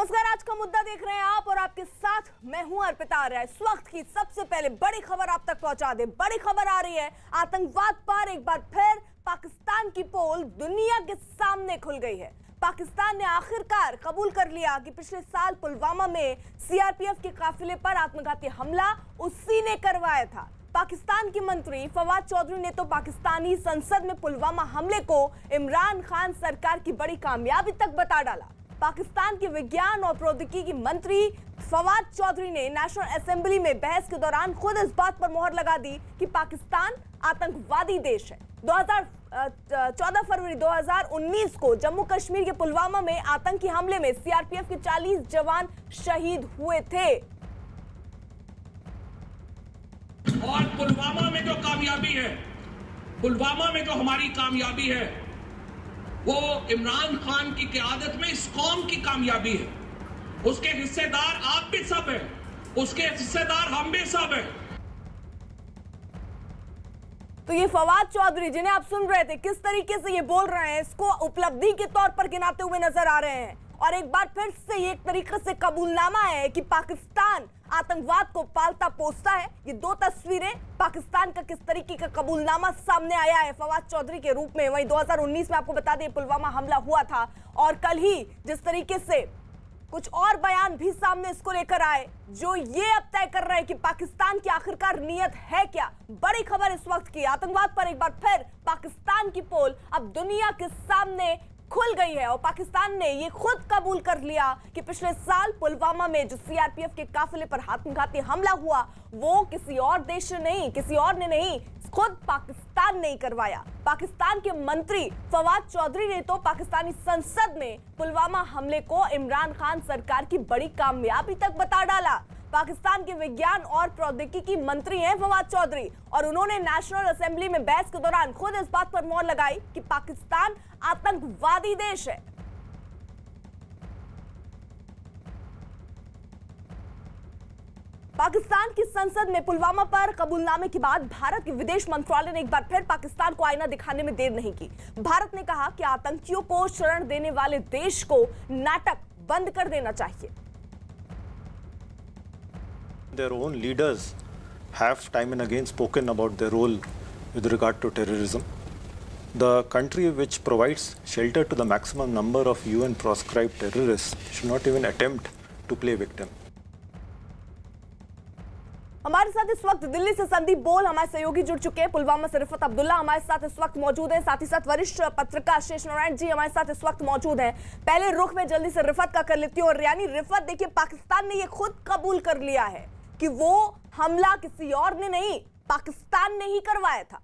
नमस्कार, आज का मुद्दा देख रहे हैं आप और आपके साथ मैं हूं अर्पिता आर्या। इस वक्त की सबसे पहले बड़ी खबर आप तक पहुंचा दे। बड़ी खबर आ रही है, आतंकवाद पर एक बार फिर पाकिस्तान की पोल दुनिया के सामने खुल गई है। पाकिस्तान ने आखिरकार कबूल कर लिया कि पिछले साल पुलवामा में सीआरपीएफ के काफिले पर आत्मघाती हमला उसी ने करवाया था। पाकिस्तान के मंत्री फवाद चौधरी ने तो पाकिस्तानी संसद में पुलवामा हमले को इमरान खान सरकार की बड़ी कामयाबी तक बता डाला। पाकिस्तान के विज्ञान और प्रौद्योगिकी मंत्री फवाद चौधरी ने नेशनल असेंबली में बहस के दौरान खुद इस बात पर मोहर लगा दी कि पाकिस्तान आतंकवादी देश है। 14 फरवरी 2019 को जम्मू कश्मीर के पुलवामा में आतंकी हमले में सीआरपीएफ के 40 जवान शहीद हुए थे। और पुलवामा में जो कामयाबी है, पुलवामा में जो हमारी कामयाबी है, वो इमरान खान की क़यादत में इस कौम की कामयाबी है। उसके हिस्सेदार आप भी सब हैं, उसके हिस्सेदार हम भी सब हैं। तो ये फवाद चौधरी जिन्हें आप सुन रहे थे, किस तरीके से ये बोल रहे हैं, इसको उपलब्धि के तौर पर गिनाते हुए नजर आ रहे हैं। और एक बार फिर से ये एक तरीके से कबूलनामा है कि पाकिस्तान आतंकवाद को पालता पोसता है। ये दो तस्वीरें पाकिस्तान का किस तरीके का कबूलनामा सामने आया है फवाद चौधरी के रूप में। वहीं 2019 में आपको बता दें पुलवामा हमला हुआ था और कल ही जिस तरीके से कुछ और बयान भी सामने इसको लेकर आए जो ये अब तय कर रहे हैं कि पाकिस्तान की आखिरकार नीयत है क्या। बड़ी खबर इस वक्त की, आतंकवाद पर एक बार फिर पाकिस्तान की पोल अब दुनिया के सामने खुल गई है और पाकिस्तान ने ये खुद कबूल कर लिया कि पिछले साल पुलवामा में जो सीआरपीएफ के काफिले पर आत्मघाती हमला हुआ वो किसी और देश ने नहीं, किसी और ने नहीं, खुद पाकिस्तान ने ही करवाया। पाकिस्तान के मंत्री फवाद चौधरी ने तो पाकिस्तानी संसद में पुलवामा हमले को इमरान खान सरकार की बड़ी कामयाबी तक बता डाला। पाकिस्तान के विज्ञान और प्रौद्योगिकी मंत्री हैं फवाद चौधरी और उन्होंने नेशनल असेंबली में बहस के दौरान खुद इस बात पर मोहर लगाई कि पाकिस्तान आतंकवादी देश है। पाकिस्तान की संसद में पुलवामा पर कबूलनामे के बाद भारत के विदेश मंत्रालय ने एक बार फिर पाकिस्तान को आईना दिखाने में देर नहीं की। भारत ने कहा कि आतंकियों को शरण देने वाले देश को नाटक बंद कर देना चाहिए। Their own leaders have time and again spoken about their role with regard to terrorism. The country which provides shelter to the maximum number of UN proscribed terrorists should not even attempt to play victim. हमारे साथ इस वक्त दिल्ली से संदीप बोल हमारे सहयोगी जुड़ चुके हैं। पुलवामा से रिफत अब्दुल्ला हमारे साथ इस वक्त मौजूद हैं। साथ ही साथ वरिष्ठ पत्रकार शेष नारायण जी हमारे साथ इस वक्त मौजूद हैं। पहले रुख में जल्दी से रिफत का कर लेती हूँ। और यानी रिफत, देखिए पाकिस्तान ने ये खुद कबूल कर लिया है कि वो हमला किसी और ने नहीं, पाकिस्तान ने ही करवाया था।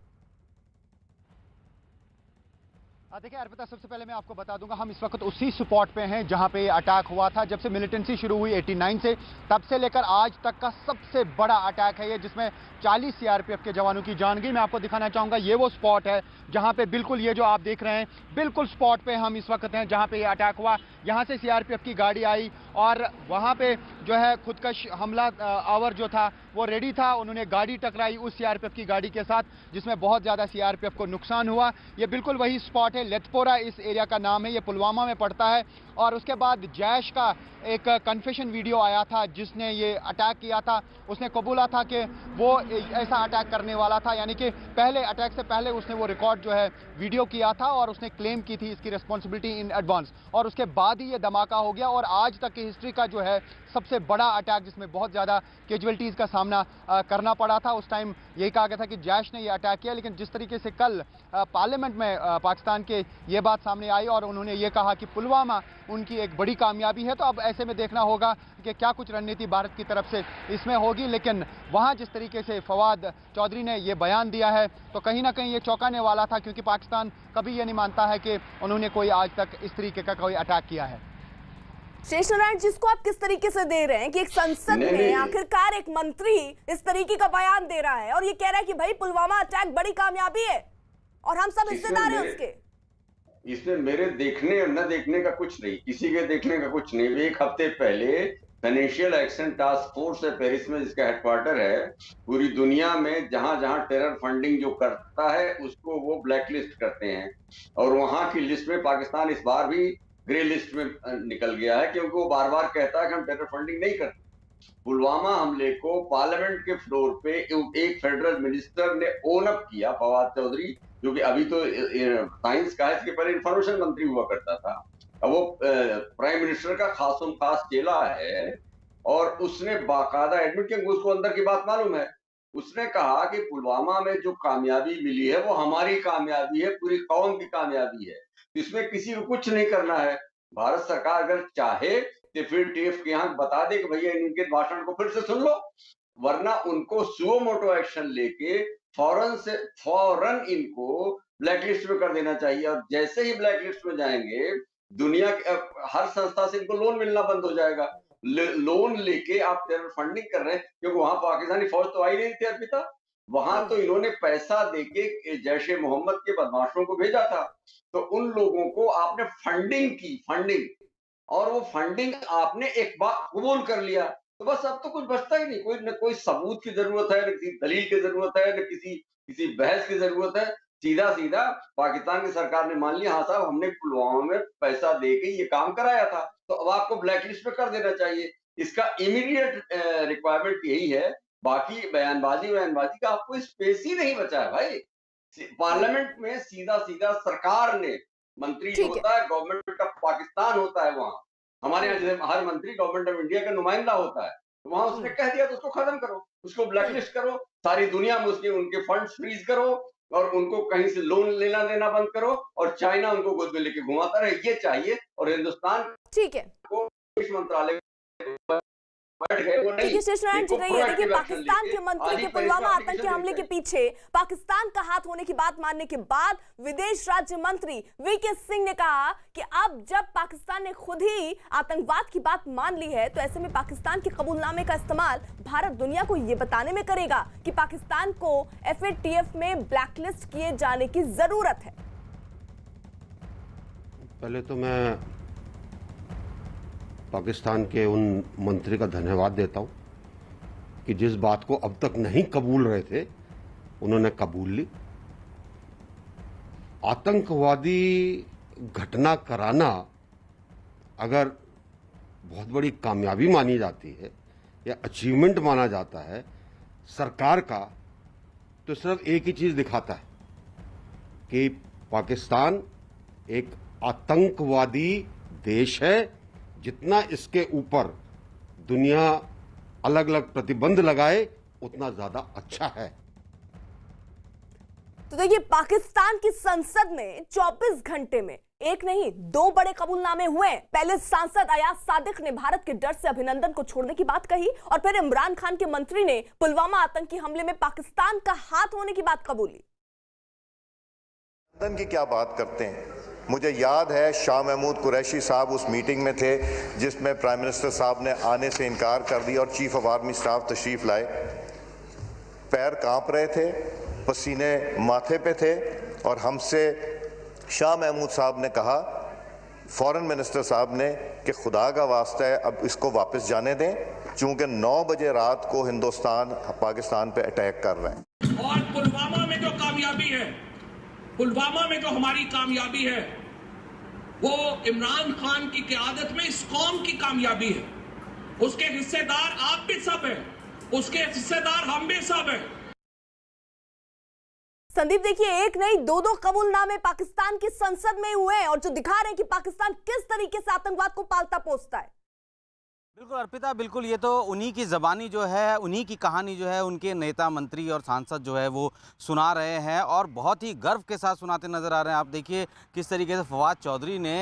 देखिए अर्पिता, सबसे पहले मैं आपको बता दूंगा हम इस वक्त उसी स्पॉट पे हैं जहां पे अटैक हुआ था। जब से मिलिटेंसी शुरू हुई 89 से, तब से लेकर आज तक का सबसे बड़ा अटैक है ये, जिसमें 40 सीआरपीएफ के जवानों की जान गई। मैं आपको दिखाना चाहूंगा, ये वो स्पॉट है जहां पे बिल्कुल ये जो आप देख रहे हैं, बिल्कुल स्पॉट पे हम इस वक्त हैं जहां पे ये अटैक हुआ। यहाँ से सीआरपीएफ की गाड़ी आई और वहाँ पे जो है खुदकश हमला आवर जो था वो रेडी था। उन्होंने गाड़ी टकराई उस सीआरपीएफ की गाड़ी के साथ जिसमें बहुत ज़्यादा सीआरपीएफ को नुकसान हुआ। ये बिल्कुल वही स्पॉट है, लेथपोरा इस एरिया का नाम है, ये पुलवामा में पड़ता है। और उसके बाद जैश का एक कन्फेशन वीडियो आया था जिसने ये अटैक किया था। उसने कबूला था कि वो ऐसा अटैक करने वाला था, यानी कि पहले अटैक से पहले उसने वो रिकॉर्ड जो है वीडियो किया था और उसने क्लेम की थी इसकी रिस्पॉन्सिबिलिटी इन एडवांस। और उसके बाद ही ये धमाका हो गया और आज तक की हिस्ट्री का जो है सबसे बड़ा अटैक जिसमें बहुत ज़्यादा कैजुअलिटीज़ का सामना करना पड़ा था। उस टाइम यही कहा गया था कि जैश ने ये अटैक किया, लेकिन जिस तरीके से कल पार्लियामेंट में पाकिस्तान के ये बात सामने आई और उन्होंने ये कहा कि पुलवामा उनकी एक बड़ी कामयाबी है, तो अब ऐसे में देखना होगा कि क्या कुछ रणनीति भारत की तरफ से इसमें होगी। लेकिन वहाँ जिस तरीके से फवाद चौधरी ने ये बयान दिया है तो कहीं ना कहीं ये चौंकाने वाला था, क्योंकि पाकिस्तान कभी ये नहीं मानता है कि उन्होंने कोई आज तक इस तरीके का कोई अटैक किया है। शेष नारायण, जिसको आप किस तरीके से दे रहे हैं कि एक संसद में आखिरकार एक मंत्री इस तरीके का बयान दे रहा है और ये कह रहा है कि भाई पुलवामा अटैक बड़ी कामयाबी है और हम सब हिस्सेदार हैं उसके। इसमें मेरे देखने और न देखने का कुछ नहीं, किसी के देखने का कुछ नहीं। एक हफ्ते पहले फाइनेंशियल एक्शन टास्क फोर्स है पेरिस में, जिसका हेडक्वार्टर है, पूरी दुनिया में जहां जहां टेरर फंडिंग जो करता है उसको वो ब्लैकलिस्ट करते हैं और वहां की लिस्ट में पाकिस्तान इस बार भी ग्रे लिस्ट में निकल गया है, क्योंकि वो बार बार कहता है कि हम टेरर फंडिंग नहीं करते। पुलवामा हमले को पार्लियामेंट के फ्लोर पे एक फेडरल मिनिस्टर ने ओन अप किया, फवाद चौधरी, जो कि अभी तो साइंस का है, इसके पहले इंफॉर्मेशन मंत्री हुआ करता था। अब वो प्राइम मिनिस्टर का खासम खास चेला है, और उसने बाकायदा एडमिट किया, उसको अंदर की बात मालूम है। उसने कहा कि पुलवामा में जो कामयाबी मिली है वो हमारी कामयाबी है, पूरी कौम की कामयाबी है, इसमें किसी को कुछ नहीं करना है। भारत सरकार अगर चाहे तो फिर टीएफ के यहाँ बता दे कि भैया इनके भाषण को फिर से सुन लो, वरना उनको सुओ मोटो एक्शन लेके फौरन इनको ब्लैकलिस्ट में कर देना चाहिए। और जैसे ही ब्लैकलिस्ट में जाएंगे, दुनिया के हर संस्था से इनको लोन मिलना बंद हो जाएगा। लोन लेके आप टेरर फंडिंग कर रहे हैं, क्योंकि वहां पाकिस्तानी फौज तो आई नहीं थी अर्पिता, वहां तो इन्होंने पैसा देके जैशे मोहम्मद के बदमाशों को भेजा था। तो उन लोगों को आपने फंडिंग, और वो फंडिंग आपने एक बार कबूल कर लिया, तो बस अब तो कुछ बचता ही नहीं। न कोई सबूत की जरूरत है, न किसी दलील की जरूरत है, न किसी बहस की जरूरत है। सीधा पाकिस्तान की सरकार ने मान लिया, हाँ साहब हमने पुलवामा में पैसा देके ये काम कराया था, तो अब आपको ब्लैकलिस्ट में कर देना चाहिए। इसका इमीडिएट रिक्वायरमेंट यही है। बाकी बयानबाजी का आपको स्पेस ही नहीं बचा है भाई। पार्लियामेंट में सीधा सरकार ने, मंत्री जो होता है गवर्नमेंट ऑफ पाकिस्तान होता है, वहां हमारे यहाँ जैसे हर मंत्री गवर्नमेंट ऑफ इंडिया का नुमाइंदा होता है, तो वहां उसने कह दिया तो उसको खत्म करो, उसको ब्लैकलिस्ट करो, सारी दुनिया में उनके फंड्स फ्रीज करो, और उनको कहीं से लोन लेना देना बंद करो, और चाइना उनको गोद में लेके घुमाता रहे, ये चाहिए। और हिंदुस्तान को विदेश मंत्रालय देखिए पाकिस्तान के मंत्री के पुलवामा आतंकी हमले के पीछे पाकिस्तान का हाथ होने की बात मानने के बाद विदेश राज्य मंत्री वीके सिंह ने कहा कि अब जब पाकिस्तान ने खुद ही आतंकवाद की बात मान ली है, तो ऐसे में पाकिस्तान के कबूलनामे का इस्तेमाल भारत दुनिया को यह बताने में करेगा कि पाकिस्तान को FATF में ब्लैकलिस्ट किए जाने की जरूरत है। पहले तो मैं पाकिस्तान के उन मंत्री का धन्यवाद देता हूं कि जिस बात को अब तक नहीं कबूल रहे थे उन्होंने कबूल ली। आतंकवादी घटना कराना अगर बहुत बड़ी कामयाबी मानी जाती है या अचीवमेंट माना जाता है सरकार का, तो सिर्फ एक ही चीज दिखाता है कि पाकिस्तान एक आतंकवादी देश है। जितना इसके ऊपर दुनिया अलग अलग प्रतिबंध लगाए उतना ज्यादा अच्छा है। तो देखिए पाकिस्तान की संसद में 24 घंटे में एक नहीं 2 बड़े कबूलनामे हुए। पहले सांसद अयाज सादिक ने भारत के डर से अभिनंदन को छोड़ने की बात कही, और फिर इमरान खान के मंत्री ने पुलवामा आतंकी हमले में पाकिस्तान का हाथ होने की बात कबूली। की क्या बात करते हैं। मुझे याद है शाह महमूद कुरैशी साहब उस मीटिंग में थे जिसमें प्राइम मिनिस्टर साहब ने आने से इनकार कर दिया और चीफ ऑफ आर्मी स्टाफ तशरीफ लाए। पैर कांप रहे थे, पसीने माथे पे थे, और हमसे शाह महमूद साहब ने कहा, फॉरेन मिनिस्टर साहब ने, कि खुदा का वास्ता है अब इसको वापस जाने दें, चूंकि 9 बजे रात को हिंदुस्तान पाकिस्तान पे अटैक कर रहे हैं। और पुलवामा में जो कामयाबी है, पुलवामा में जो हमारी कामयाबी है, वो इमरान खान की क़यादत में इस कौम की कामयाबी है। उसके हिस्सेदार आप भी सब हैं, उसके हिस्सेदार हम भी सब हैं। संदीप देखिए एक नहीं 2 कबूलनामे पाकिस्तान की संसद में हुए हैं, और जो दिखा रहे हैं कि पाकिस्तान किस तरीके से आतंकवाद को पालता पोसता है। बिल्कुल अर्पिता, बिल्कुल ये तो उन्हीं की ज़बानी जो है, उन्हीं की कहानी जो है उनके नेता मंत्री और सांसद जो है वो सुना रहे हैं, और बहुत ही गर्व के साथ सुनाते नज़र आ रहे हैं। आप देखिए किस तरीके से फवाद चौधरी ने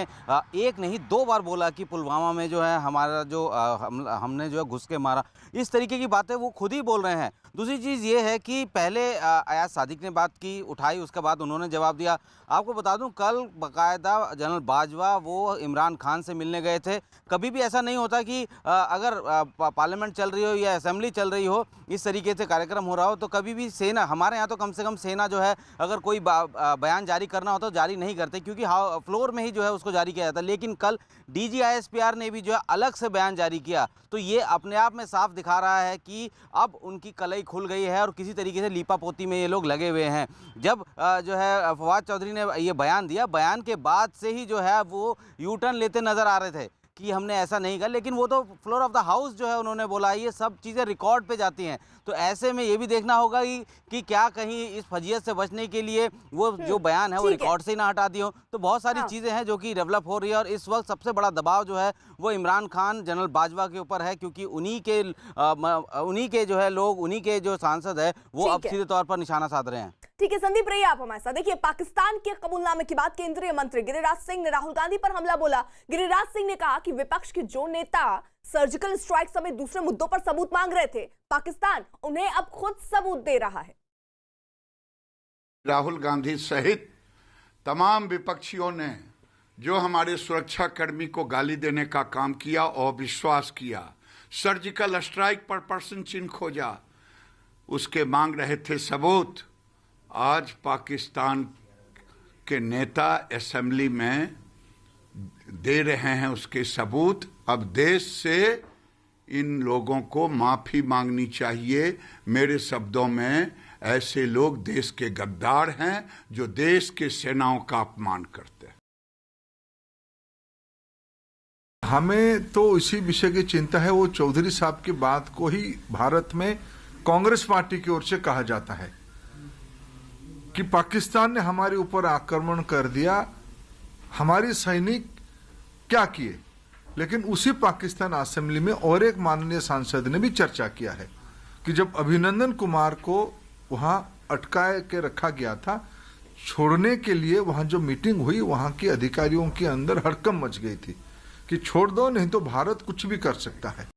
एक नहीं 2 बार बोला कि पुलवामा में जो है हमारा जो हमने जो है घुस के मारा, इस तरीके की बातें वो खुद ही बोल रहे हैं। दूसरी चीज़ ये है कि पहले अयाज सादिक ने बात की उठाई, उसके बाद उन्होंने जवाब दिया। आपको बता दूं कल बाकायदा जनरल बाजवा वो इमरान खान से मिलने गए थे। कभी भी ऐसा नहीं होता कि अगर पार्लियामेंट चल रही हो या असेंबली चल रही हो, इस तरीके से कार्यक्रम हो रहा हो, तो कभी भी सेना, हमारे यहाँ तो कम से कम सेना जो है अगर कोई बयान जारी करना हो तो जारी नहीं करते, क्योंकि फ्लोर में ही जो है उसको जारी किया जाता है। लेकिन कल DG ISPR ने भी जो है अलग से बयान जारी किया, तो ये अपने आप में साफ दिखा रहा है कि अब उनकी कलई कार्रवाई खुल गई है और किसी तरीके से लीपापोती में ये लोग लगे हुए हैं। जब जो है फवाद चौधरी ने ये बयान दिया, बयान के बाद से ही जो है वो यू टर्न लेते नज़र आ रहे थे कि हमने ऐसा नहीं कहा, लेकिन वो तो फ्लोर ऑफ द हाउस जो है उन्होंने बोला, ये सब चीज़ें रिकॉर्ड पे जाती हैं। तो ऐसे में ये भी देखना होगा कि क्या कहीं इस फजीयत से बचने के लिए वो जो बयान है वो रिकॉर्ड से ही ना हटा दी हो। तो बहुत सारी चीज़ें हैं जो कि डेवलप हो रही है और इस वक्त सबसे बड़ा दबाव जो है वो इमरान खान, जनरल बाजवा के ऊपर है, क्योंकि उन्हीं के जो है लोग, उन्हीं के जो सांसद है वो अब सीधे तौर पर निशाना साध रहे हैं। ठीक है संदीप, रहिए आप हमारे साथ। देखिए, पाकिस्तान के कबूलनामे के बाद केंद्रीय मंत्री गिरिराज सिंह ने राहुल गांधी पर हमला बोला। गिरिराज सिंह ने कहा कि विपक्ष के जो नेता सर्जिकल स्ट्राइक समेत दूसरे मुद्दों पर सबूत मांग रहे थे, पाकिस्तान उन्हें अब खुद सबूत दे रहा है। राहुल गांधी सहित तमाम विपक्षियों ने जो हमारे सुरक्षा कर्मी को गाली देने का काम किया और विश्वास किया, सर्जिकल स्ट्राइक पर पर्सन चिन्ह खोजा, उसके मांग रहे थे सबूत। आज पाकिस्तान के नेता असेंबली में दे रहे हैं उसके सबूत। अब देश से इन लोगों को माफी मांगनी चाहिए। मेरे शब्दों में, ऐसे लोग देश के गद्दार हैं जो देश के सेनाओं का अपमान करते हैं। हमें तो इसी विषय की चिंता है। वो चौधरी साहब की बात को ही भारत में कांग्रेस पार्टी की ओर से कहा जाता है कि पाकिस्तान ने हमारे ऊपर आक्रमण कर दिया, हमारे सैनिक क्या किए। लेकिन उसी पाकिस्तान असेंबली में और एक माननीय सांसद ने भी चर्चा किया है कि जब अभिनंदन कुमार को वहां अटकाए के रखा गया था, छोड़ने के लिए वहां जो मीटिंग हुई, वहां के अधिकारियों के अंदर हड़कंप मच गई थी कि छोड़ दो, नहीं तो भारत कुछ भी कर सकता है।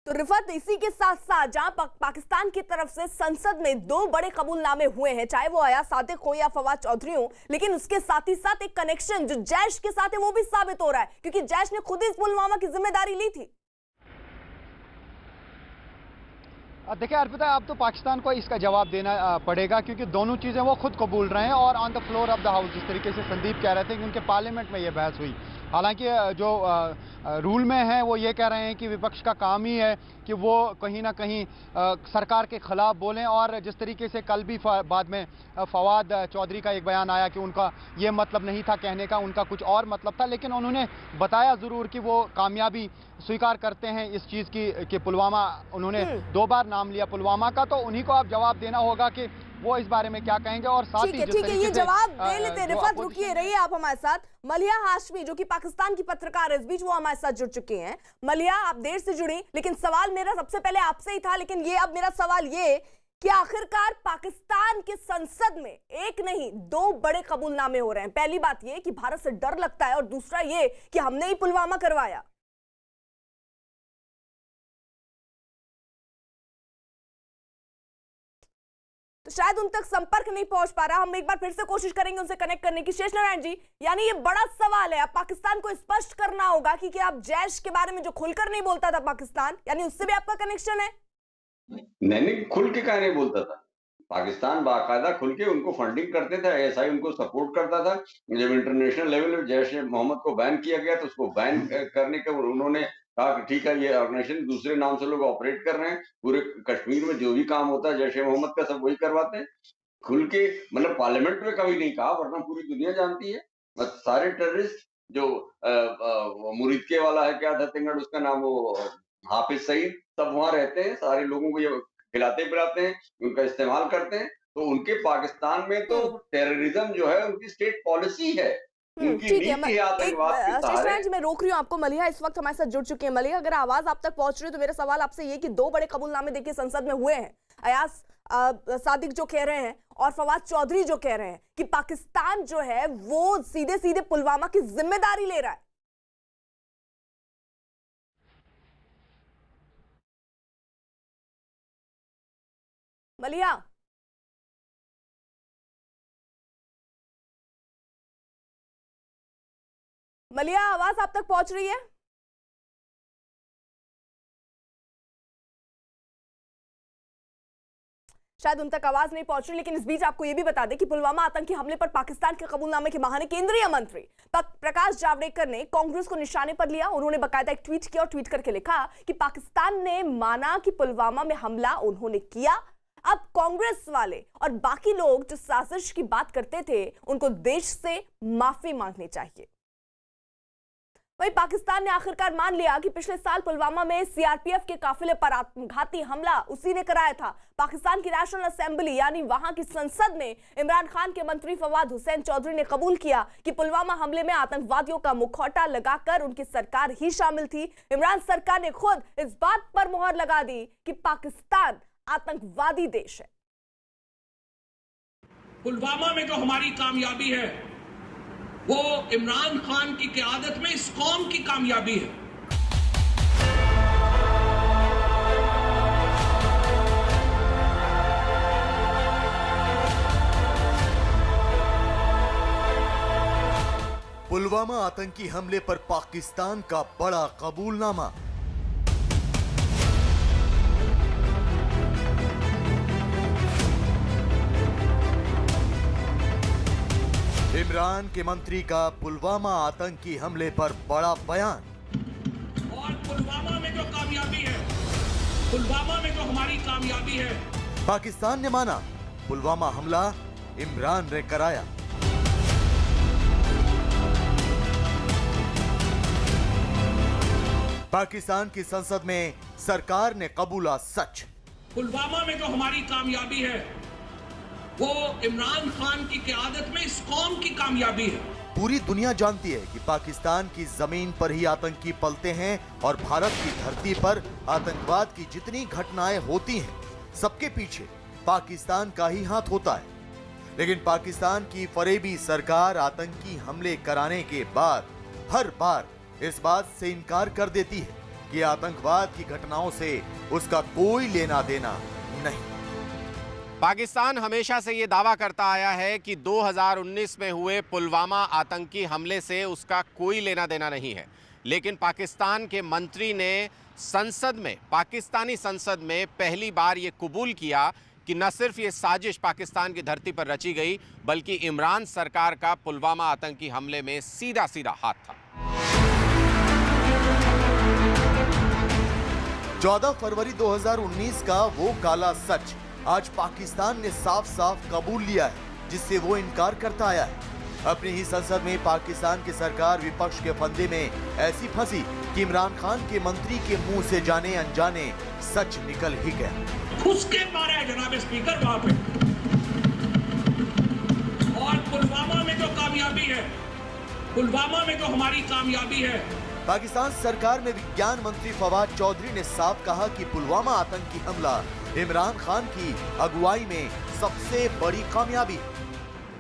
तो रिफत, इसी के साथ साथ जहां पाकिस्तान की तरफ से संसद में दो बड़े कबूलनामे हुए हैं, चाहे वो अयाज सादिक हो या फवाद चौधरी हो, लेकिन उसके साथ ही साथ एक कनेक्शन जो जैश के साथ है वो भी साबित हो रहा है, क्योंकि जैश ने खुद इस पुलवामा की जिम्मेदारी ली थी। देखिए अर्पिता, अब तो पाकिस्तान को इसका जवाब देना पड़ेगा, क्योंकि दोनों चीज़ें वो खुद कबूल रहे हैं और on the floor of the house, जिस तरीके से संदीप कह रहे थे कि उनके पार्लियामेंट में ये बहस हुई। हालांकि जो रूल में है वो ये कह रहे हैं कि विपक्ष का काम ही है कि वो कहीं ना कहीं सरकार के खिलाफ बोलें, और जिस तरीके से कल भी बाद में फवाद चौधरी का एक बयान आया कि उनका ये मतलब नहीं था कहने का, उनका कुछ और मतलब था, लेकिन उन्होंने बताया ज़रूर कि वो कामयाबी स्वीकार करते हैं इस चीज़ की कि पुलवामा, उन्होंने 2 बार नाम लिया पुलवामा का, तो उन्हीं को अब जवाब देना होगा कि वो इस बारे में क्या कहेंगे। और साथ ही ठीक है, ये जवाब दे लेते। रिफत, रुकिए, रहिए आप हमारे साथ। मलिहा हाशमी जो कि पाकिस्तान की पत्रकार है, इस बीच वो हमारे साथ जुड़ चुके हैं। मलिहा, आप देर से जुड़ी, लेकिन सवाल मेरा सबसे पहले आपसे ही था, लेकिन ये अब मेरा सवाल ये कि आखिरकार पाकिस्तान के संसद में एक नहीं 2 बड़े कबूलनामे हो रहे हैं। पहली बात ये कि भारत से डर लगता है, और दूसरा ये कि हमने ही पुलवामा करवाया। तो शायद उन तक संपर्क नहीं पहुंच पा रहा। हम एक बार फिर से कोशिश करेंगे उनसे कनेक्ट करने की। शेष नारायण जी, यानी ये बड़ा सवाल है, अब पाकिस्तान को स्पष्ट करना होगा कि क्या आप जैश के बारे में जो खुलकर नहीं बोलता था पाकिस्तान, यानी उससे भी आपका कनेक्शन है? नहीं, खुल के क्या नहीं बोलता था। पाकिस्तान बाकायदा खुल के उनको फंडिंग करते थे, आईएसआई उनको सपोर्ट करता था। जब इंटरनेशनल लेवल पे जैश ए मोहम्मद को बैन किया गया तो उसको बैन करने के उन्होंने कहा कि ठीक है, ये ऑर्गेनाइजेशन दूसरे नाम से लोग ऑपरेट कर रहे हैं, पूरे कश्मीर में जो भी काम होता है जैश ए मोहम्मद का सब वही करवाते हैं। खुल के मतलब पार्लियामेंट में कभी नहीं कहा, वरना पूरी दुनिया जानती है। सारे टेररिस्ट जो मुरीदके वाला है, क्या था तिंगड़ उसका नाम, वो हाफिज सईद, सब वहां रहते हैं, सारे लोगों को ये खिलाते पिलाते हैं, उनका इस्तेमाल करते हैं। तो उनके पाकिस्तान में तो टेररिज्म जो है उनकी स्टेट पॉलिसी है, उनकी नीति है आतंकवाद के सहारे। मैं रोक रही हूँ आपको। मलिहा इस वक्त हमारे साथ जुड़ चुके हैं। मलिहा, अगर आवाज आप तक पहुंच रही है तो मेरा सवाल आपसे ये कि 2 बड़े कबूलनामे देखिए संसद में हुए हैं। अयाज सादिक जो कह रहे हैं और फवाद चौधरी जो कह रहे हैं कि पाकिस्तान जो है वो सीधे सीधे पुलवामा की जिम्मेदारी ले रहा है। मलिहा, मलिहा, आवाज आप तक पहुंच रही है? शायद उन तक आवाज नहीं पहुंच रही, लेकिन इस बीच आपको यह भी बता दें कि पुलवामा आतंकी हमले पर पाकिस्तान के कबूलनामे के बहाने केंद्रीय मंत्री प्रकाश जावड़ेकर ने कांग्रेस को निशाने पर लिया। उन्होंने बाकायदा एक ट्वीट किया और ट्वीट करके लिखा कि पाकिस्तान ने माना कि पुलवामा में हमला उन्होंने किया। अब कांग्रेस वाले और बाकी लोग जो साजिश की बात करते थे उनको देश से माफी मांगनी चाहिए। वहीं पाकिस्तान ने आखिरकार मान लिया कि पिछले साल पुलवामा में सीआरपीएफ के काफिले पर आत्मघाती हमला उसी ने कराया था। पाकिस्तान की नेशनल असेंबली यानी वहां की संसद में इमरान खान के मंत्री फवाद हुसैन चौधरी ने कबूल किया कि पुलवामा हमले में आतंकवादियों का मुखौटा लगाकर उनकी सरकार ही शामिल थी। इमरान सरकार ने खुद इस बात पर मुहर लगा दी कि पाकिस्तान आतंकवादी देश है। पुलवामा में जो हमारी कामयाबी है वो इमरान खान की क़यादत में इस कौम की कामयाबी है। पुलवामा आतंकी हमले पर पाकिस्तान का बड़ा कबूलनामा। इमरान के मंत्री का पुलवामा आतंकी हमले पर बड़ा बयान। और पुलवामा में जो कामयाबी है, पुलवामा में जो हमारी कामयाबी है, पाकिस्तान ने माना पुलवामा हमला इमरान ने कराया। पाकिस्तान की संसद में सरकार ने कबूला सच। पुलवामा में जो हमारी कामयाबी है वो इमरान खान की क़यादत में इस कौम की कामयाबी है। पूरी दुनिया जानती है कि पाकिस्तान की जमीन पर ही आतंकी पलते हैं और भारत की धरती पर आतंकवाद की जितनी घटनाएं होती हैं सबके पीछे पाकिस्तान का ही हाथ होता है। लेकिन पाकिस्तान की फरेबी सरकार आतंकी हमले कराने के बाद हर बार इस बात से इनकार कर देती है कि आतंकवाद की घटनाओं से उसका कोई लेना देना नहीं। पाकिस्तान हमेशा से ये दावा करता आया है कि 2019 में हुए पुलवामा आतंकी हमले से उसका कोई लेना देना नहीं है, लेकिन पाकिस्तान के मंत्री ने संसद में, पाकिस्तानी संसद में पहली बार ये कबूल किया कि न सिर्फ ये साजिश पाकिस्तान की धरती पर रची गई बल्कि इमरान सरकार का पुलवामा आतंकी हमले में सीधा सीधा हाथ था। 14 फरवरी 2019 का वो काला सच आज पाकिस्तान ने साफ साफ कबूल लिया है, जिससे वो इनकार करता आया है। अपनी ही संसद में पाकिस्तान की सरकार विपक्ष के फंदे में ऐसी फंसी कि इमरान खान के मंत्री के मुंह से जाने अनजाने सच निकल ही गया। उसके मारा है जनाब स्पीकर वहां पे। और पुलवामा में जो कामयाबी है, पुलवामा में जो हमारी कामयाबी है, पाकिस्तान सरकार में विज्ञान मंत्री फवाद चौधरी ने साफ कहा कि पुलवामा आतंकी हमला इमरान खान की अगुवाई में सबसे बड़ी कामयाबी है।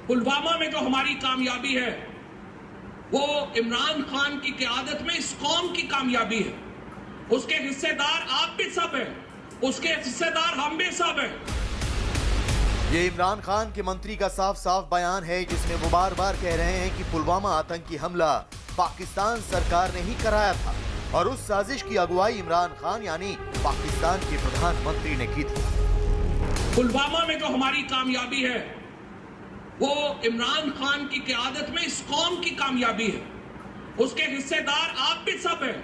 पुलवामा में जो हमारी कामयाबी है वो इमरान खान की क़यादत में इस कौम की कामयाबी है। उसके हिस्सेदार आप भी सब हैं, उसके हिस्सेदार हम भी सब हैं। ये इमरान खान के मंत्री का साफ साफ बयान है, जिसमें वो बार बार कह रहे हैं कि पुलवामा आतंकी हमला पाकिस्तान सरकार ने ही कराया था और उस साजिश की अगुवाई इमरान खान यानी पाकिस्तान के प्रधानमंत्री ने की थी। पुलवामा में जो हमारी कामयाबी है वो इमरान खान की क़यादत में इस कौम की कामयाबी है। उसके हिस्सेदार आप भी सब हैं,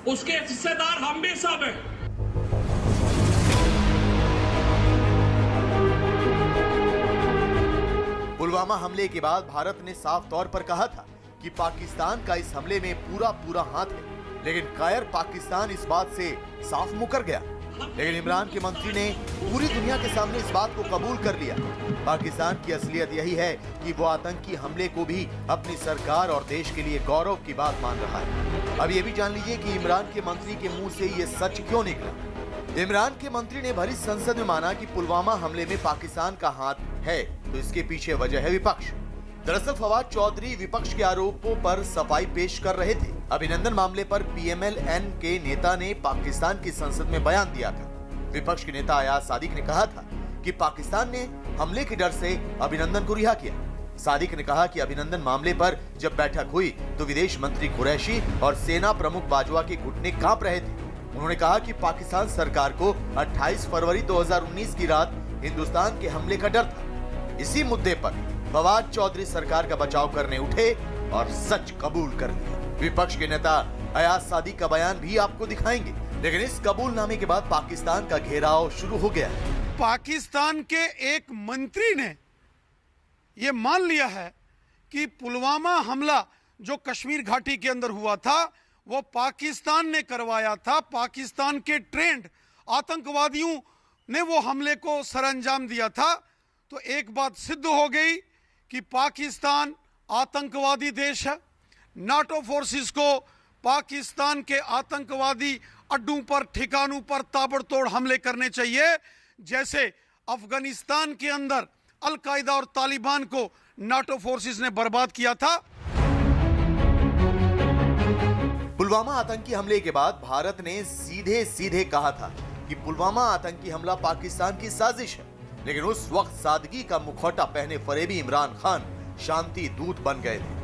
उसके हिस्सेदार हम भी सब हैं। पुलवामा हमले के बाद भारत ने साफ तौर पर कहा था कि पाकिस्तान का इस हमले में पूरा हाथ है, लेकिन कायर पाकिस्तान इस बात से साफ मुकर गया। लेकिन इमरान के मंत्री ने पूरी दुनिया के सामने इस बात को कबूल कर लिया। पाकिस्तान की असलियत यही है कि वो आतंकी हमले को भी अपनी सरकार और देश के लिए गौरव की बात मान रहा है। अब ये भी जान लीजिए कि इमरान के मंत्री के मुंह से ये सच क्यों निकला। इमरान के मंत्री ने भरी संसद में माना कि पुलवामा हमले में पाकिस्तान का हाथ है, तो इसके पीछे वजह है विपक्ष। दरअसल फवाद चौधरी विपक्ष के आरोपों पर सफाई पेश कर रहे थे। अभिनंदन मामले पर पीएमएल-एन के नेता ने पाकिस्तान की संसद में बयान दिया था। विपक्ष के नेता अयाज सादिक ने कहा था कि पाकिस्तान ने हमले के डर से अभिनंदन को रिहा किया। सादिक ने कहा कि अभिनंदन मामले पर जब बैठक हुई तो विदेश मंत्री कुरैशी और सेना प्रमुख बाजवा के घुटने कांप रहे थे। उन्होंने कहा कि पाकिस्तान सरकार को 28 फरवरी 2019 की रात हिंदुस्तान के हमले का डर था। इसी मुद्दे पर फवाद चौधरी सरकार का बचाव करने उठे और सच कबूल कर लिया। विपक्ष के नेता अयाज सादी का बयान भी आपको दिखाएंगे, लेकिन इस कबूलनामे के बाद पाकिस्तान का घेराव शुरू हो गया है। पाकिस्तान के एक मंत्री ने यह मान लिया है कि पुलवामा हमला जो कश्मीर घाटी के अंदर हुआ था वो पाकिस्तान ने करवाया था। पाकिस्तान के ट्रेंड आतंकवादियों ने वो हमले को सरअंजाम दिया था। तो एक बात सिद्ध हो गई कि पाकिस्तान आतंकवादी देश है। नाटो फोर्सेस को पाकिस्तान के आतंकवादी अड्डों पर, ठिकानों पर ताबड़तोड़ हमले करने चाहिए, जैसे अफगानिस्तान के अंदर अल-कायदा और तालिबान को नाटो फोर्सेस ने बर्बाद किया था। पुलवामा आतंकी हमले के बाद भारत ने सीधे सीधे कहा था कि पुलवामा आतंकी हमला पाकिस्तान की साजिश है, लेकिन उस वक्त सादगी का मुखौटा पहने फरेबी इमरान खान शांति दूत बन गए थे।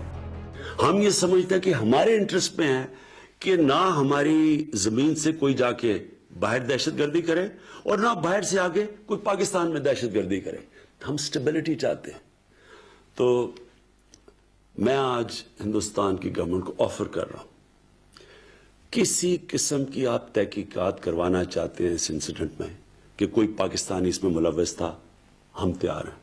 हम ये समझते हैं कि हमारे इंटरेस्ट में है कि ना हमारी जमीन से कोई जाके बाहर दहशतगर्दी करे और ना बाहर से आगे कोई पाकिस्तान में दहशतगर्दी करे। हम स्टेबिलिटी चाहते हैं। तो मैं आज हिंदुस्तान की गवर्नमेंट को ऑफर कर रहा हूं, किसी किस्म की आप तहकीकात करवाना चाहते हैं इस इंसिडेंट में कि कोई पाकिस्तानी इसमें मुलव्वस था, हम तैयार हैं।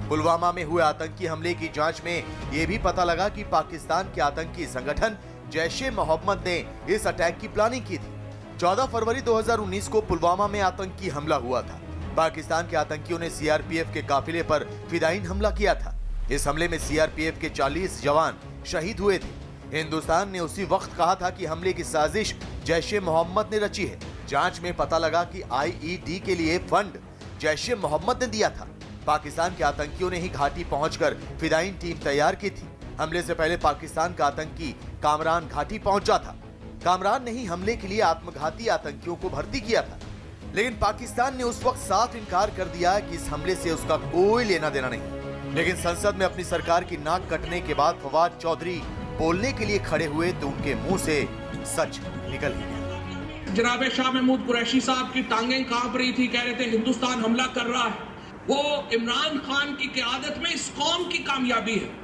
पुलवामा में हुए आतंकी हमले की जांच में यह भी पता लगा कि पाकिस्तान के आतंकी संगठन जैश-ए-मोहम्मद ने इस अटैक की प्लानिंग की थी। 14 फरवरी 2019 को पुलवामा में आतंकी हमला हुआ था। पाकिस्तान के आतंकियों ने सीआरपीएफ के काफिले पर फिदायीन हमला किया था। इस हमले में सीआरपीएफ के 40 जवान शहीद हुए थे। हिंदुस्तान ने उसी वक्त कहा था कि हमले की साजिश जैश-ए-मोहम्मद ने रची है। जांच में पता लगा कि आईईडी के लिए फंड जैश-ए-मोहम्मद ने दिया था। पाकिस्तान के आतंकियों ने ही घाटी पहुंचकर फिदायीन टीम तैयार की थी। हमले से पहले पाकिस्तान का आतंकी कामरान घाटी पहुंचा था। कामरान ने ही हमले के लिए आत्मघाती आतंकियों को भर्ती किया था, लेकिन पाकिस्तान ने उस वक्त साफ इनकार कर दिया कि इस हमले से उसका कोई लेना देना नहीं। लेकिन संसद में अपनी सरकार की नाक कटने के बाद फवाद चौधरी बोलने के लिए खड़े हुए तो उनके मुंह से सच निकल ही गया। जनाब शाह महमूद कुरैशी साहब की टांगें कांप रही थी, कह रहे थे हिंदुस्तान हमला कर रहा है। वो इमरान खान की क़यादत में इस कौम की कामयाबी है।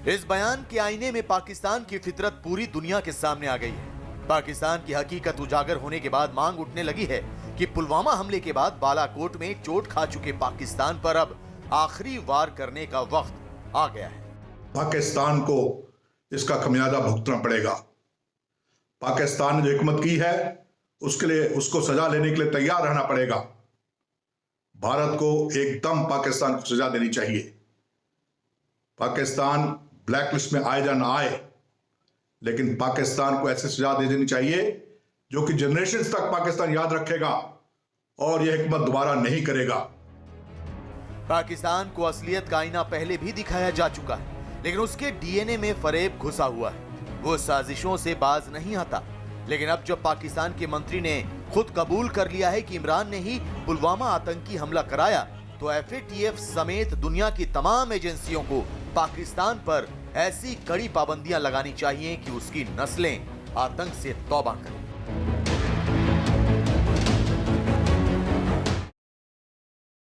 इस बयान के आईने में पाकिस्तान की फितरत पूरी दुनिया के सामने आ गई है। पाकिस्तान की हकीकत उजागर होने के बाद मांग उठने लगी है कि पुलवामा हमले के बाद बालाकोट में चोट खा चुके पाकिस्तान पर अब आखिरी वार करने का वक्त आ गया है। पाकिस्तान को इसका खमियाजा भुगतना पड़ेगा। पाकिस्तान ने जो हिकमत की है उसके लिए उसको सजा लेने के लिए तैयार रहना पड़ेगा। भारत को एकदम पाकिस्तान को सजा देनी चाहिए। पाकिस्तान ब्लैकलिस्ट में आए या ना आए, लेकिन पाकिस्तान को ऐसे सजा दे देनी चाहिए जो कि जनरेशन तक पाकिस्तान याद रखेगा और यह हिकमत दोबारा नहीं करेगा। पाकिस्तान को असलियत का आईना पहले भी दिखाया जा चुका है, लेकिन उसके डीएनए में फरेब घुसा हुआ है। वो साजिशों से बाज नहीं आता। लेकिन अब जब पाकिस्तान के मंत्री ने खुद कबूल कर लिया है कि इमरान ने ही पुलवामा आतंकी हमला कराया, तो एफएटीएफ समेत दुनिया की तमाम एजेंसियों को पाकिस्तान पर ऐसी कड़ी पाबंदियां लगानी चाहिए कि उसकी नस्लें आतंक से तौबा करें।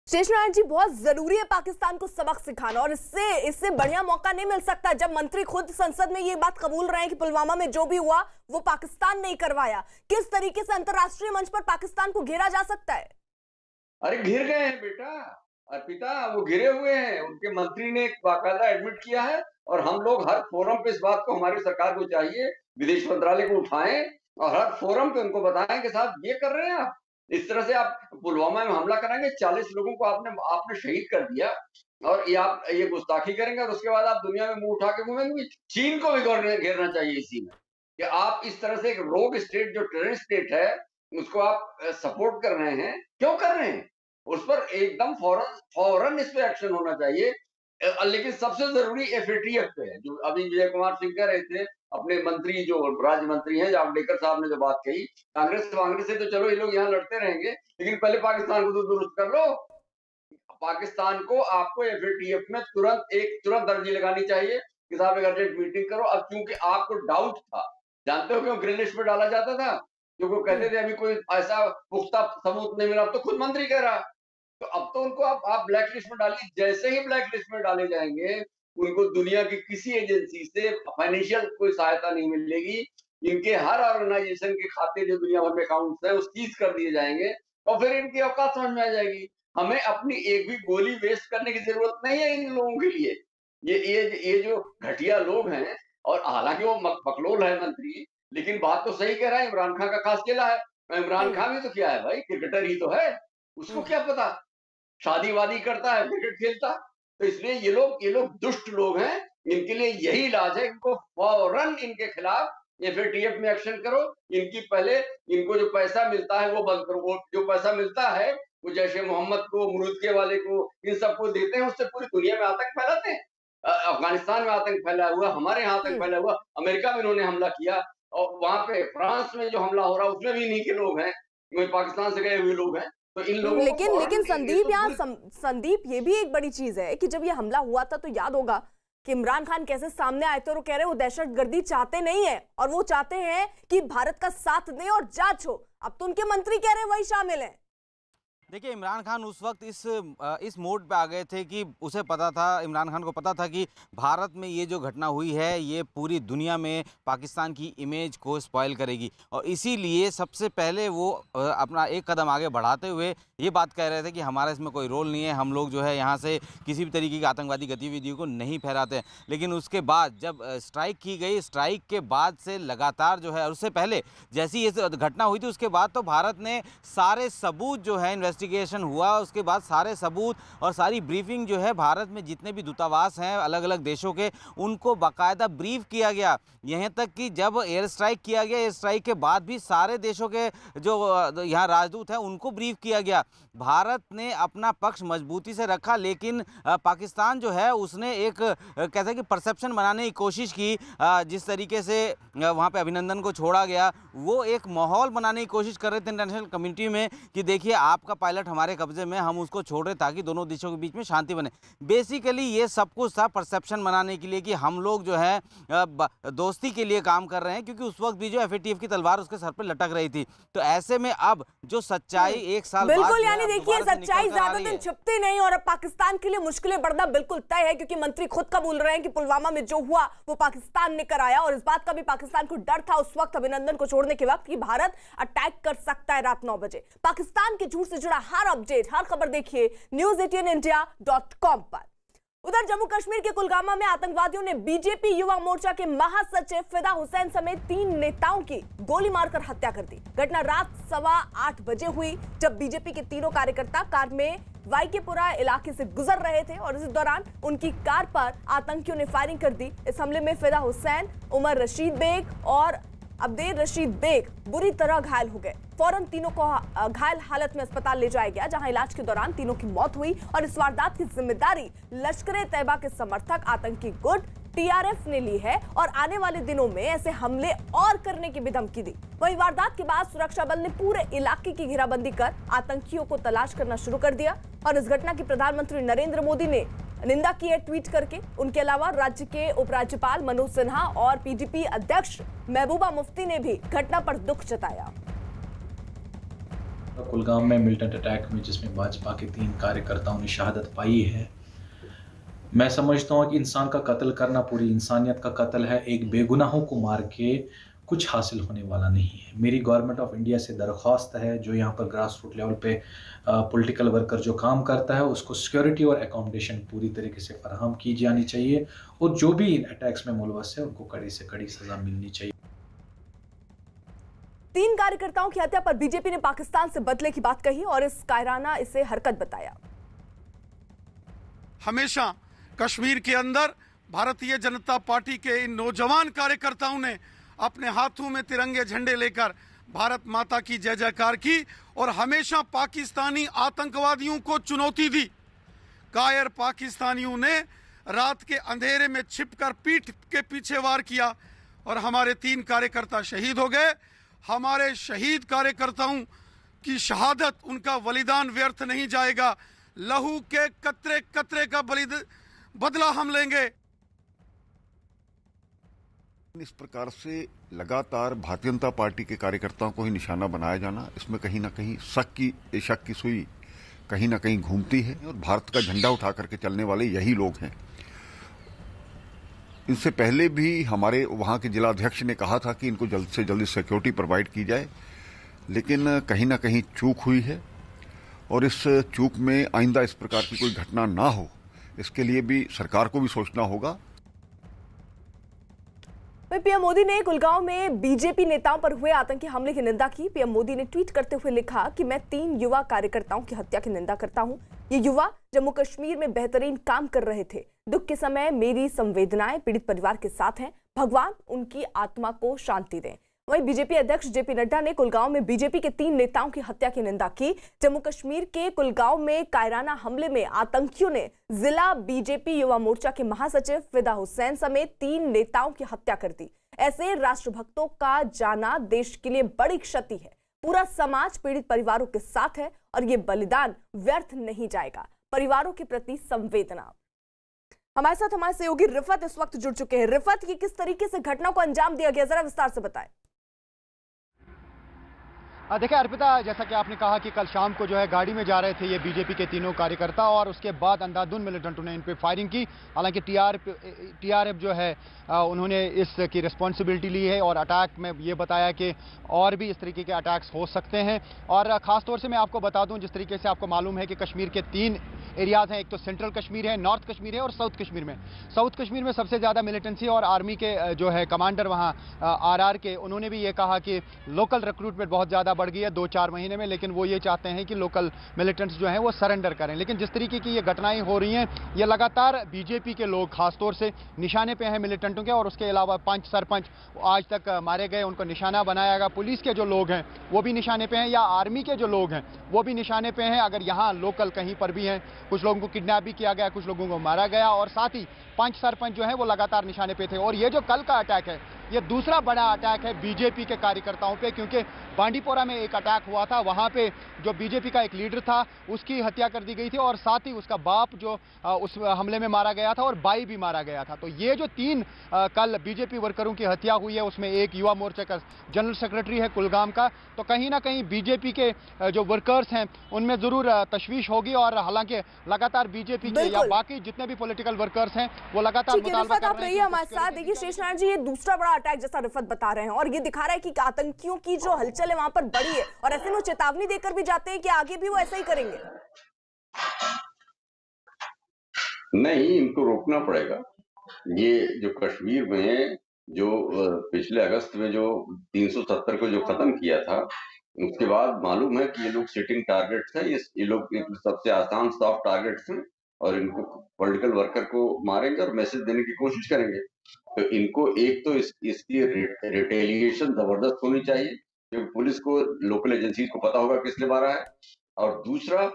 शेषनारायण जी, बहुत जरूरी है पाकिस्तान को सबक सिखाना, और इससे बढ़िया मौका नहीं मिल सकता जब मंत्री खुद संसद में ये बात कबूल रहे हैं कि पुलवामा में जो भी हुआ वो पाकिस्तान ने ही करवाया। किस तरीके से अंतर्राष्ट्रीय मंच पर पाकिस्तान को घेरा जा सकता है? अरे घिर गए हैं बेटा, अर्पिता, वो घिरे हुए हैं। उनके मंत्री ने बाकायदा एडमिट किया है, और हम लोग हर फोरम पे इस बात को, हमारी सरकार को चाहिए विदेश मंत्रालय को उठाएं और हर फोरम पे उनको बताएं कि साहब ये कर रहे हैं आप, इस तरह से आप पुलवामा में हमला कराएंगे, 40 लोगों को आपने शहीद कर दिया, और ये गुस्ताखी करेंगे, और उसके बाद आप दुनिया में मुंह उठा के घूमेंगे। चीन को भी घेरना चाहिए इसी में, कि आप इस तरह से एक रोग स्टेट, जो टेररिस्ट स्टेट है, उसको आप सपोर्ट कर रहे हैं। क्यों कर रहे हैं? उस पर एकदम फौरन इस पे एक्शन होना चाहिए। लेकिन सबसे जरूरी एफएटीएफ पे है, जो अभी विजय कुमार सिंह कह रहे थे, अपने मंत्री जो राज्य मंत्री हैं, जावड़ेकर साहब ने जो बात कही, कांग्रेस से तो चलो ये लोग यहाँ लड़ते रहेंगे, लेकिन पहले पाकिस्तान को तो दुरुस्त कर लो। पाकिस्तान को आपको एफएटीएफ में तुरंत अर्जी लगानी चाहिए कि साहब एक अर्जेंट मीटिंग करो। अब क्योंकि आपको डाउट था, जानते हो क्यों ग्रीन लिस्ट में डाला जाता था? जो वो कहते थे अभी कोई ऐसा पुख्ता सबूत नहीं मिला, अब तो खुद मंत्री कह रहा है। तो अब तो उनको आप ब्लैक लिस्ट में डालिए। जैसे ही ब्लैक लिस्ट में डाले जाएंगे, उनको दुनिया की किसी एजेंसी से फाइनेंशियल कोई सहायता नहीं मिलेगी। इनके हर ऑर्गेनाइजेशन के खाते जो दुनिया भर में अकाउंट्स है, वो सीज कर दिए जाएंगे और फिर इनकी औकात समझ में आ जाएगी। हमें अपनी एक भी गोली वेस्ट करने की जरूरत नहीं है इन लोगों के लिए। ये जो घटिया लोग हैं, और हालांकि वो बकलोल है मंत्री, लेकिन बात तो सही कह रहा है। इमरान खान का खास चेला है। इमरान खान भी तो क्या है भाई, क्रिकेटर ही तो है। उसको क्या पता, शादी वादी करता है, क्रिकेट खेलता। तो इसलिए ये लोग दुष्ट लोग हैं। इनके लिए यही इलाज है, इनको फौरन इनके खिलाफ एफएटीएफ में एक्शन करो। इनको जो पैसा मिलता है वो बंद करो। वो जो पैसा मिलता है वो जैसे मोहम्मद को, मुरुदके वाले को, इन सबको देते हैं, उससे पूरी दुनिया में आतंक फैलाते हैं। अफगानिस्तान में आतंक फैला हुआ, हमारे यहाँ आतंक फैला हुआ, अमेरिका में इन्होंने हमला किया, और वहां पे फ्रांस में जो हमला हो रहा है उसमें भी इन्हीं के लोग हैं, पाकिस्तान से गए हुए लोग हैं। तो इन लोगों लेकिन संदीप, यहाँ संदीप ये भी एक बड़ी चीज है कि जब ये हमला हुआ था तो याद होगा कि इमरान खान कैसे सामने आए थे और वो कह रहे वो दहशतगर्दी चाहते नहीं है और वो चाहते हैं कि भारत का साथ दें और जांच हो। अब तो उनके मंत्री कह रहे वही शामिल हैं। देखिए, इमरान खान उस वक्त इस मोड पे आ गए थे कि उसे पता था, इमरान खान को पता था कि भारत में ये जो घटना हुई है ये पूरी दुनिया में पाकिस्तान की इमेज को स्पॉइल करेगी, और इसीलिए सबसे पहले वो अपना एक कदम आगे बढ़ाते हुए ये बात कह रहे थे कि हमारा इसमें कोई रोल नहीं है, हम लोग जो है यहाँ से किसी भी तरीके की आतंकवादी गतिविधियों को नहीं फैलाते हैं। लेकिन उसके बाद जब स्ट्राइक की गई, स्ट्राइक के बाद से लगातार जो है, उससे पहले जैसी ये घटना हुई थी उसके बाद तो भारत ने सारे सबूत जो है, इन्वेस्टिगेशन हुआ, उसके बाद सारे सबूत और सारी ब्रीफिंग जो है भारत में जितने भी दूतावास हैं अलग अलग देशों के, उनको बाकायदा ब्रीफ किया गया। यहाँ तक कि जब एयर स्ट्राइक किया गया, एयर स्ट्राइक के बाद भी सारे देशों के जो यहाँ राजदूत हैं उनको ब्रीफ किया गया। भारत ने अपना पक्ष मजबूती से रखा, लेकिन पाकिस्तान जो है उसने एक कहते हैं कि परसेप्शन बनाने की कोशिश की। जिस तरीके से वहाँ पे अभिनंदन को छोड़ा गया, वो एक माहौल बनाने की कोशिश कर रहे थे इंटरनेशनल कम्युनिटी में कि देखिए आपका पायलट हमारे कब्जे में, हम उसको छोड़ रहे ताकि दोनों देशों के बीच में शांति बने। बेसिकली ये सब कुछ था परसेप्शन बनाने के लिए कि हम लोग जो है दोस्ती के लिए काम कर रहे हैं, क्योंकि उस वक्त भी जो एफएटीएफ की तलवार उसके सर पर लटक रही थी। तो ऐसे में अब जो सच्चाई एक साल बिल्कुल, यानी देखिए सच्चाई ज्यादा दिन छिपती नहीं और अब पाकिस्तान के लिए मुश्किलें बढ़ना बिल्कुल तय है, क्योंकि मंत्री खुद कबूल रहे हैं कि पुलवामा में जो हुआ वो पाकिस्तान ने कराया, और इस बात का भी पाकिस्तान को डर था उस वक्त अभिनंदन को छोड़ने के वक्त कि भारत अटैक कर सकता है रात 9 बजे। पाकिस्तान के झूठ से जुड़ा हर अपडेट, हर खबर देखिए news18india.com पर। उधर जम्मू कश्मीर के कुलगामा में आतंकवादियों ने बीजेपी युवा मोर्चा के महासचिव फिदा हुसैन समेत 3 नेताओं की गोली मारकर हत्या कर दी। घटना रात 8:15 बजे हुई, जब बीजेपी के तीनों कार्यकर्ता कार में वाईकेपुरा इलाके से गुजर रहे थे और इस दौरान उनकी कार पर आतंकियों ने फायरिंग कर दी। इस हमले में फिदा हुसैन, उमर रशीद बेग और अब्देर रशीद बेग बुरी तरह घायल हो गए। फौरन तीनों को घायल हालत में अस्पताल ले जाया गया, जहां इलाज के दौरान तीनों की मौत हुई। और इस वारदात की जिम्मेदारी लश्कर-ए-तैयबा के समर्थक आतंकी गुट टीआरएफ ने ली है और आने वाले दिनों में ऐसे हमले और करने की भी धमकी दी। वहीं वारदात के बाद सुरक्षा बल ने पूरे इलाके की घेराबंदी कर आतंकियों को तलाश करना शुरू कर दिया। और इस घटना की प्रधानमंत्री नरेंद्र मोदी ने निंदा की है ट्वीट करके। उनके अलावा राज्य के उपराज्यपाल मनोज सिन्हा और पीडीपी अध्यक्ष महबूबा मुफ्ती ने भी घटना पर दुख जताया। कुलगाम में मिलिटेंट अटैक में जिसमें भाजपा के 3 कार्यकर्ताओं ने शहादत पाई है, मैं समझता हूँ कि इंसान का कत्ल करना पूरी इंसानियत का कत्ल है। एक बेगुनाहों को मार के कुछ हासिल होने वाला नहीं है। मेरी गवर्नमेंट ऑफ इंडिया से दरख्वास्त है, जो यहाँ पर ग्रास रूट लेवल पे पॉलिटिकल वर्कर जो काम करता है उसको सिक्योरिटी और एकोमोडेशन पूरी तरीके से फराहम की जानी चाहिए, और जो भी इन अटैक्स में मुलवस है उनको कड़ी से कड़ी सजा मिलनी चाहिए। 3 कार्यकर्ताओं की हत्या पर बीजेपी ने पाकिस्तान से बदले की बात कही और इस कायराना इसे हरकत बताया। हमेशा कश्मीर के अंदर भारतीय जनता पार्टी के इन नौजवान कार्यकर्ताओं ने अपने हाथों में तिरंगे झंडे लेकर भारत माता की जय जयकार की और हमेशा पाकिस्तानी आतंकवादियों को चुनौती दी। कायर पाकिस्तानियों ने रात के अंधेरे में छिपकर पीठ के पीछे वार किया और हमारे 3 कार्यकर्ता शहीद हो गए। हमारे शहीद कार्यकर्ताओं की शहादत, उनका बलिदान व्यर्थ नहीं जाएगा। लहू के कतरे कतरे का बदला हम लेंगे। इस प्रकार से लगातार भारतीय जनता पार्टी के कार्यकर्ताओं को ही निशाना बनाया जाना, इसमें कहीं ना कहीं शक की सुई कहीं ना कहीं घूमती है और भारत का झंडा उठा करके चलने वाले यही लोग हैं। इनसे पहले भी हमारे वहां के जिलाध्यक्ष ने कहा था कि इनको जल्द से जल्द सिक्योरिटी प्रोवाइड की जाए, लेकिन कहीं ना कहीं चूक हुई है और इस चूक में आइंदा इस प्रकार की कोई घटना ना हो, इसके लिए भी सरकार को भी सोचना होगा। पीएम मोदी ने कुलगांव में बीजेपी नेताओं पर हुए आतंकी हमले की निंदा की। पीएम मोदी ने ट्वीट करते हुए लिखा कि मैं 3 युवा कार्यकर्ताओं की हत्या की निंदा करता हूं। ये युवा जम्मू कश्मीर में बेहतरीन काम कर रहे थे। दुख के समय मेरी संवेदनाएं पीड़ित परिवार के साथ हैं। भगवान उनकी आत्मा को शांति दें। वहीं बीजेपी अध्यक्ष जेपी नड्डा ने कुलगांव में बीजेपी के 3 नेताओं की हत्या की निंदा की। जम्मू कश्मीर के कुलगांव में कायराना हमले में आतंकियों ने जिला बीजेपी युवा मोर्चा के महासचिव फिदा हुसैन समेत 3 नेताओं की हत्या कर दी। ऐसे राष्ट्रभक्तों का जाना देश के लिए बड़ी क्षति है। पूरा समाज पीड़ित परिवारों के साथ है और ये बलिदान व्यर्थ नहीं जाएगा। परिवारों के प्रति संवेदना। हमारे साथ हमारे सहयोगी रिफत इस वक्त जुड़ चुके हैं। रिफत, ये किस तरीके से घटना को अंजाम दिया गया, जरा विस्तार से बताएं। देखिए अर्पिता, जैसा कि आपने कहा कि कल शाम को जो है गाड़ी में जा रहे थे ये बीजेपी के तीनों कार्यकर्ता और उसके बाद अंधाधुंध मिलिटेंटों ने इन पे फायरिंग की। हालांकि टीआरएफ जो है उन्होंने इसकी रिस्पॉन्सिबिलिटी ली है और अटैक में ये बताया कि और भी इस तरीके के अटैक्स हो सकते हैं। और ख़ासतौर से मैं आपको बता दूं, जिस तरीके से आपको मालूम है कि कश्मीर के 3 एरियाज हैं, एक तो सेंट्रल कश्मीर है, नॉर्थ कश्मीर है और साउथ कश्मीर में। साउथ कश्मीर में सबसे ज़्यादा मिलिटेंसी और आर्मी के जो है कमांडर वहाँ आरआर के, उन्होंने भी ये कहा कि लोकल रिक्रूटमेंट बहुत ज़्यादा बढ़ गई है 2-4 महीने में, लेकिन वो ये चाहते हैं कि लोकल मिलिटेंट्स जो हैं वो सरेंडर करें। लेकिन जिस तरीके की ये घटनाएं हो रही हैं, ये लगातार बीजेपी के लोग खासतौर से निशाने पे हैं मिलिटेंटों के, और उसके अलावा 5 सरपंच आज तक मारे गए, उनको निशाना बनाया गया। पुलिस के जो लोग हैं वो भी निशाने पे हैं, या आर्मी के जो लोग हैं वो भी निशाने पे हैं। अगर यहाँ लोकल कहीं पर भी हैं, कुछ लोगों को किडनैप भी किया गया, कुछ लोगों को मारा गया, और साथ ही 5 सरपंच जो हैं वो लगातार निशाने पे थे। और ये जो कल का अटैक है, ये दूसरा बड़ा अटैक है बीजेपी के कार्यकर्ताओं पे, क्योंकि बांडीपोरा में एक अटैक हुआ था, वहां पे जो बीजेपी का एक लीडर था उसकी हत्या कर दी गई थी, और साथ ही उसका बाप जो उस हमले में मारा गया था और भाई भी मारा गया था। तो ये जो 3 कल बीजेपी वर्करों की हत्या हुई है, उसमें एक युवा मोर्चा का जनरल सेक्रेटरी है कुलगाम का। तो कहीं ना कहीं बीजेपी के जो वर्कर्स हैं उनमें जरूर तशवीश होगी, और हालांकि लगातार बीजेपी के या बाकी जितने भी पॉलिटिकल वर्कर्स हैं वो लगातार मुतालबा कर रहे हैं। हमारे साथ देखिए शेषनारायण जी, ये दूसरा बड़ा अटैक जैसा रिफत बता रहे हैं, और ये दिखा रहा है कि आतंकियों की जो हलचल है वहां पर बड़ी है, और ऐसे में चेतावनी देकर भी जाते हैं कि आगे भी वो ऐसा ही करेंगे। नहीं, इनको रोकना पड़ेगा। ये जो कश्मीर में जो पिछले अगस्त में जो 370 को जो खत्म किया था, उसके बाद मालूम है कि ये लोग सिटिंग टारगेट्स हैं। ये लोग सबसे आसान सॉफ्ट टारगेट्स हैं, और इनको पॉलिटिकल वर्कर को मारेंगे और मैसेज देने की कोशिश करेंगे। तो इनको एक तो इसकी रिटेलिएशन जबरदस्त होनी चाहिए, क्योंकि पुलिस को, लोकल एजेंसीज को पता होगा किसने मारा है, और दूसरा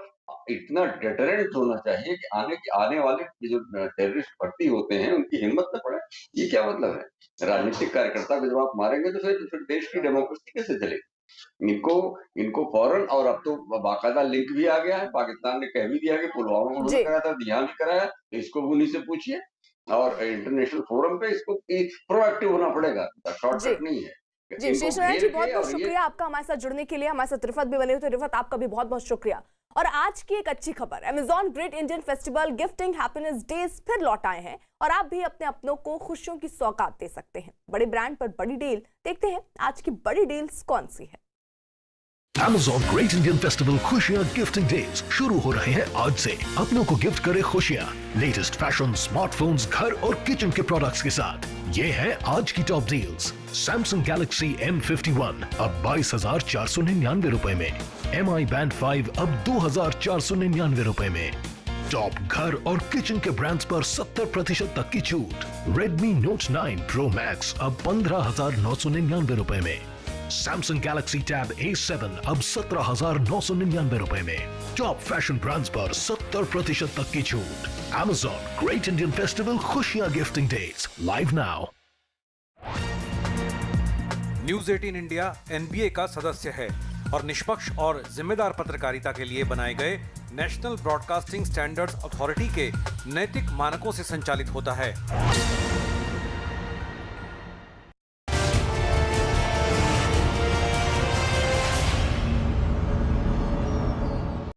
इतना डेटरेंट होना चाहिए कि आने वाले जो टेररिस्ट भर्ती होते हैं उनकी हिम्मत न पड़े। ये क्या मतलब है? राजनीतिक कार्यकर्ता को जब आप मारेंगे तो फिर देश की डेमोक्रेसी कैसे चलेगी? इनको फौरन, और अब तो बाकायदा लिंक भी आ गया है, पाकिस्तान ने कह भी दिया कि पुलवामा में उन्होंने कराया था, यहाँ भी कराया, तो इसको भी उन्हीं से पूछिए, और इंटरनेशनल फोरम पे इसको प्रोएक्टिव होना पड़ेगा, शॉर्टकट नहीं है। जी शेषनारायण जी, बहुत बहुत शुक्रिया आपका हमारे साथ जुड़ने के लिए। हमारे साथ रिफत भी बने हुए, तो रिफत आपका भी बहुत बहुत शुक्रिया। और आज की एक अच्छी खबर, Amazon great Indian festival gifting happiness days फिर लौट आए हैं, और आप भी अपने अपनों को खुशियों की सौगात दे सकते हैं। बड़े ब्रांड पर बड़ी डील, देखते हैं आज की बड़ी डील्स कौन सी है। Amazon Great Indian Festival खुशियां गिफ्टिंग डेज शुरू हो रहे हैं आज से। अपनों को गिफ्ट करे खुशियां लेटेस्ट फैशन, स्मार्टफोन्स, घर और किचन के प्रोडक्ट्स के साथ। ये है आज की top deals. Samsung Galaxy M51 अब 22,499 रुपए में, MI Band 5 अब 2,499 रुपए में। टॉप घर और किचन के ब्रांड्स पर 70% तक की छूट। Redmi Note 9 Pro Max अब 15,999 रुपए में। Samsung Galaxy Tab A7 अब 17,999 रुपए में। टॉप फैशन ब्रांड्स पर 70% तक की छूट। Amazon Great Indian Festival खुशियां gifting days live now. News 18 India NBA का सदस्य है और निष्पक्ष और जिम्मेदार पत्रकारिता के लिए बनाए गए नेशनल ब्रॉडकास्टिंग स्टैंडर्ड्स अथॉरिटी के नैतिक मानकों से संचालित होता है।